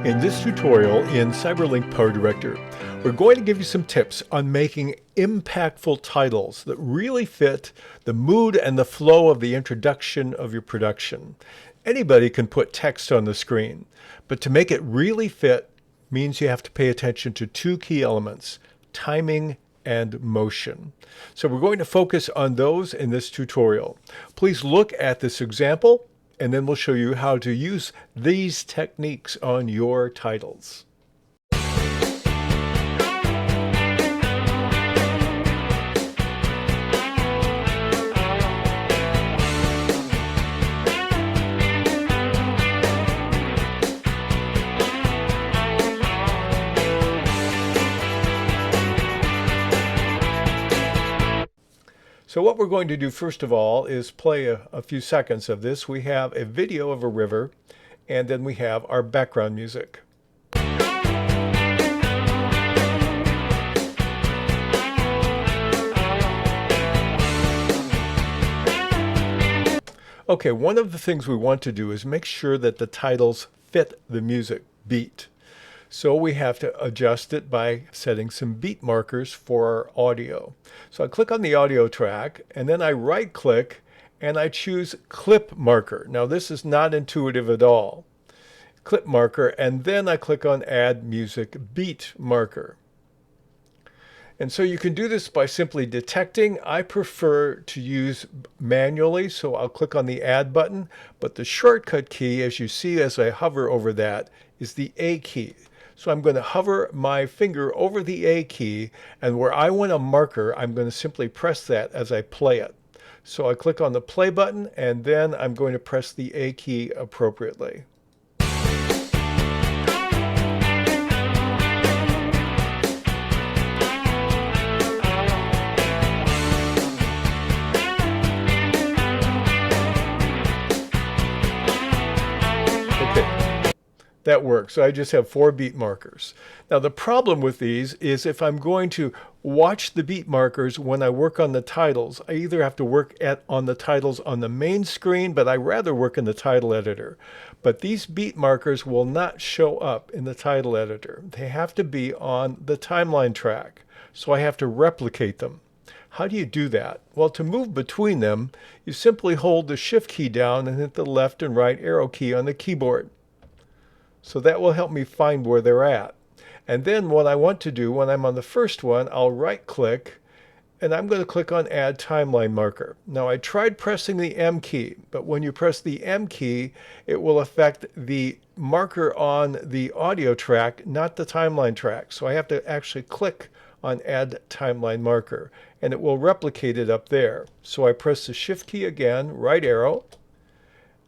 In this tutorial in Cyberlink PowerDirector, we're going to give you some tips on making impactful titles that really fit the mood and the flow of the introduction of your production. Anybody can put text on the screen, but to make it really fit means you have to pay attention to two key elements: timing and motion. So we're going to focus on those in this tutorial. Please look at this example, and then we'll show you how to use these techniques on your titles. So what we're going to do first of all is play a few seconds of this. We have a video of a river, and then we have our background music. Okay, one of the things we want to do is make sure that the titles fit the music beat. So we have to adjust it by setting some beat markers for our audio. So I click on the audio track, and then I right click and I choose clip marker. Now this is not intuitive at all. Clip marker, and then I click on add music beat marker. And so you can do this by simply detecting. I prefer to use manually, so I'll click on the add button, but the shortcut key, as you see as I hover over that, is the A key. So I'm going to hover my finger over the A key, and where I want a marker, I'm going to simply press that as I play it. So I click on the play button, and then I'm going to press the A key appropriately. That works. So I just have 4 beat markers. Now the problem with these is if I'm going to watch the beat markers when I work on the titles, I either have to work on the titles on the main screen, but I rather work in the title editor. But these beat markers will not show up in the title editor. They have to be on the timeline track. So I have to replicate them. How do you do that? Well, to move between them, you simply hold the Shift key down and hit the left and right arrow key on the keyboard. So that will help me find where they're at. And then what I want to do when I'm on the first one, I'll right click and I'm going to click on add timeline marker. Now I tried pressing the M key, but when you press the M key, it will affect the marker on the audio track, not the timeline track. So I have to actually click on add timeline marker, and it will replicate it up there. So I press the Shift key again, right arrow,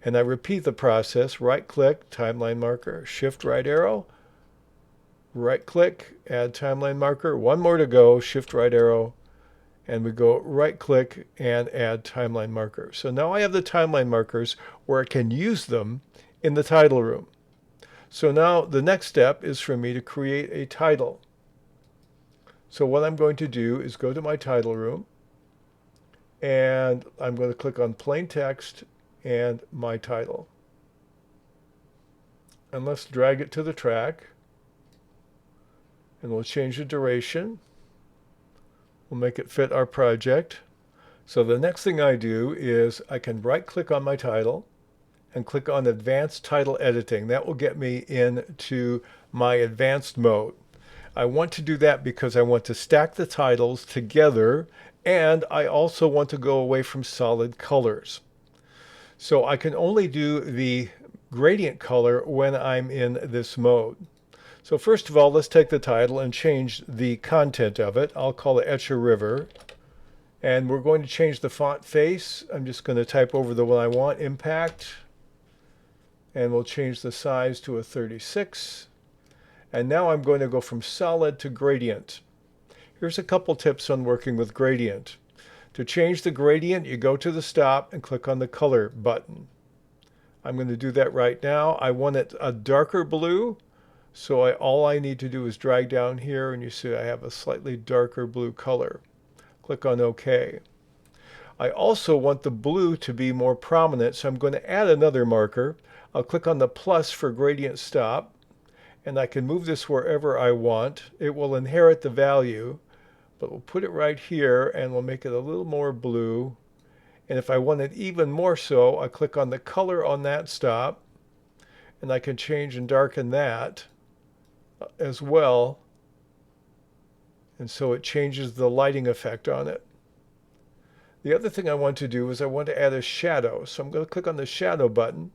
and I repeat the process: right click, timeline marker, shift right arrow, right click, add timeline marker, one more to go, shift right arrow, and we go right click and add timeline marker. So now I have the timeline markers where I can use them in the title room. So now the next step is for me to create a title. So what I'm going to do is go to my title room, and I'm going to click on plain text and my title. And let's drag it to the track, and we'll change the duration. We'll make it fit our project. So the next thing I do is I can right click on my title and click on advanced title editing. That will get me into my advanced mode. I want to do that because I want to stack the titles together, and I also want to go away from solid colors. So I can only do the gradient color when I'm in this mode. So first of all, let's take the title and change the content of it. I'll call it Etch a River. And we're going to change the font face. I'm just going to type over the one I want, Impact. And we'll change the size to a 36. And now I'm going to go from solid to gradient. Here's a couple tips on working with gradient. To change the gradient, you go to the stop and click on the color button. I'm going to do that right now. I want it a darker blue, so all I need to do is drag down here, and you see I have a slightly darker blue color. Click on OK. I also want the blue to be more prominent, so I'm going to add another marker. I'll click on the plus for gradient stop, and I can move this wherever I want. It will inherit the value, but we'll put it right here and we'll make it a little more blue. And if I want it even more so, I click on the color on that stop, and I can change and darken that as well. And so it changes the lighting effect on it. The other thing I want to do is I want to add a shadow. So I'm going to click on the shadow button.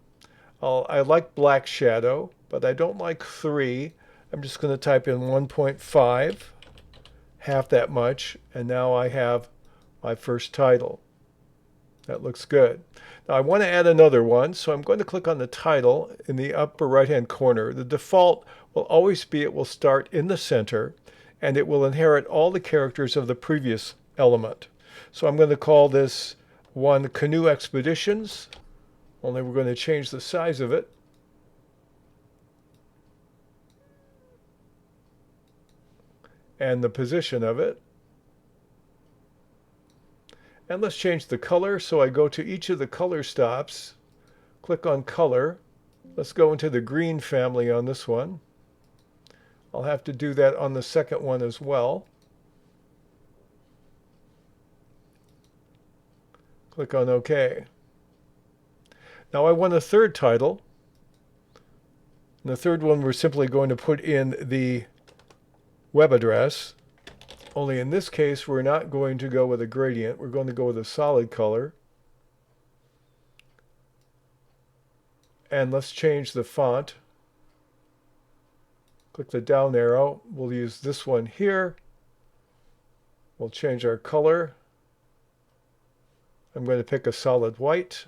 I like black shadow, but I don't like 3. I'm just going to type in 1.5, half that much, and now I have my first title. That looks good. Now I want to add another one, so I'm going to click on the title in the upper right-hand corner. The default will always be it will start in the center, and it will inherit all the characters of the previous element. So I'm going to call this one Canoe Expeditions, only we're going to change the size of it. And the position of it. And let's change the color. So I go to each of the color stops, click on color. Let's go into the green family on this one. I'll have to do that on the second one as well. Click on OK. Now I want a third title. And the third one we're simply going to put in the web address. Only in this case we're not going to go with a gradient. We're going to go with a solid color. And let's change the font. Click the down arrow. We'll use this one here. We'll change our color. I'm going to pick a solid white.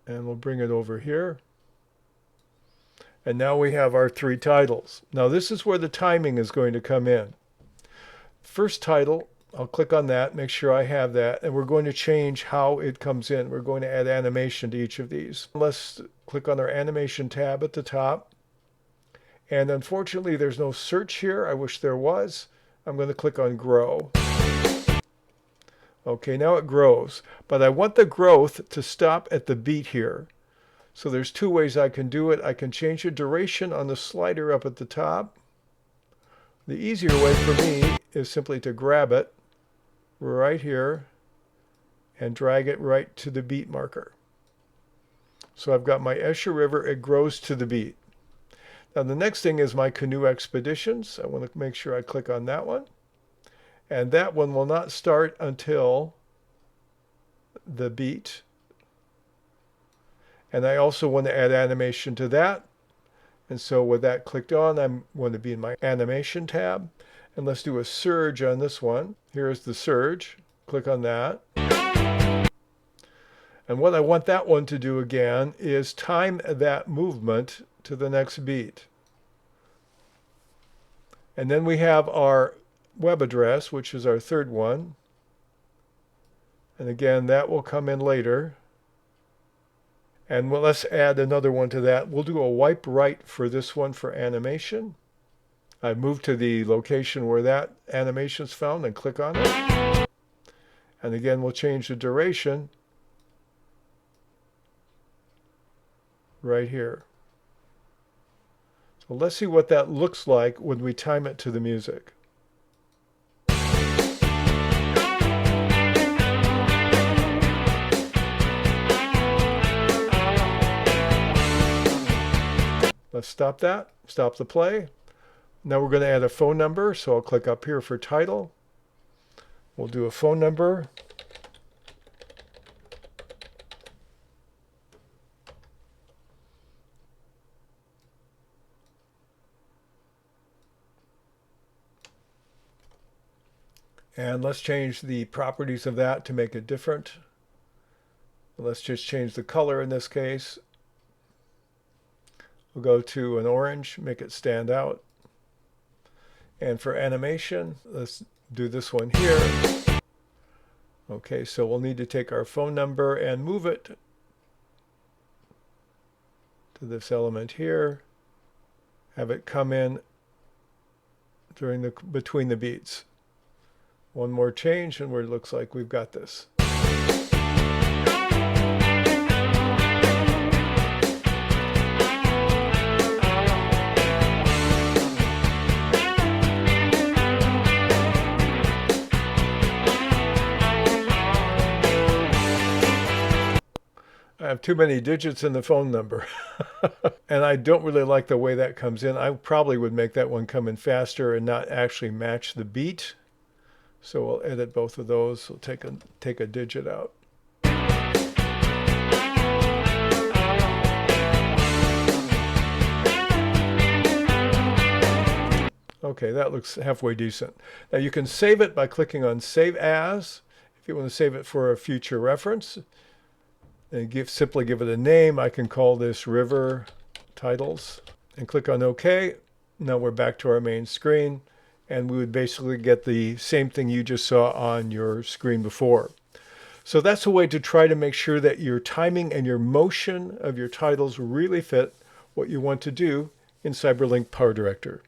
And we'll bring it over here. And now we have our 3 titles. Now this is where the timing is going to come in. First title, I'll click on that, make sure I have that, and we're going to change how it comes in. We're going to add animation to each of these. Let's click on our animation tab at the top. And unfortunately there's no search here. I wish there was. I'm going to click on grow. Okay, now it grows, but I want the growth to stop at the beat here. So there's 2 ways I can do it. I can change the duration on the slider up at the top. The easier way for me is simply to grab it right here and drag it right to the beat marker. So I've got my Esher River, it grows to the beat. Now the next thing is my Canoe Expeditions. I want to make sure I click on that one. And that one will not start until the beat. And I also want to add animation to that. And so with that clicked on, I'm going to be in my animation tab. And let's do a surge on this one. Here's the surge. Click on that. And what I want that one to do again is time that movement to the next beat. And then we have our web address, which is our third one. And again, that will come in later. And let's add another one to that. We'll do a wipe right for this one for animation. I move to the location where that animation is found and click on it. And again, we'll change the duration right here. So let's see what that looks like when we time it to the music. Let's stop that, stop the play. Now we're going to add a phone number, so I'll click up here for title. We'll do a phone number. And let's change the properties of that to make it different. Let's just change the color in this case. We'll go to an orange, make it stand out. And for animation, let's do this one here. Okay, so we'll need to take our phone number and move it to this element here. Have it come in during between the beats. One more change and it looks like we've got this. have too many digits in the phone number. And I don't really like the way that comes in. I probably would make that one come in faster and not actually match the beat. So we'll edit both of those. We'll take a digit out. Okay, that looks halfway decent. Now you can save it by clicking on Save As. If you want to save it for a future reference, and simply give it a name. I can call this River Titles and click on OK. Now we're back to our main screen, and we would basically get the same thing you just saw on your screen before. So that's a way to try to make sure that your timing and your motion of your titles really fit what you want to do in CyberLink PowerDirector.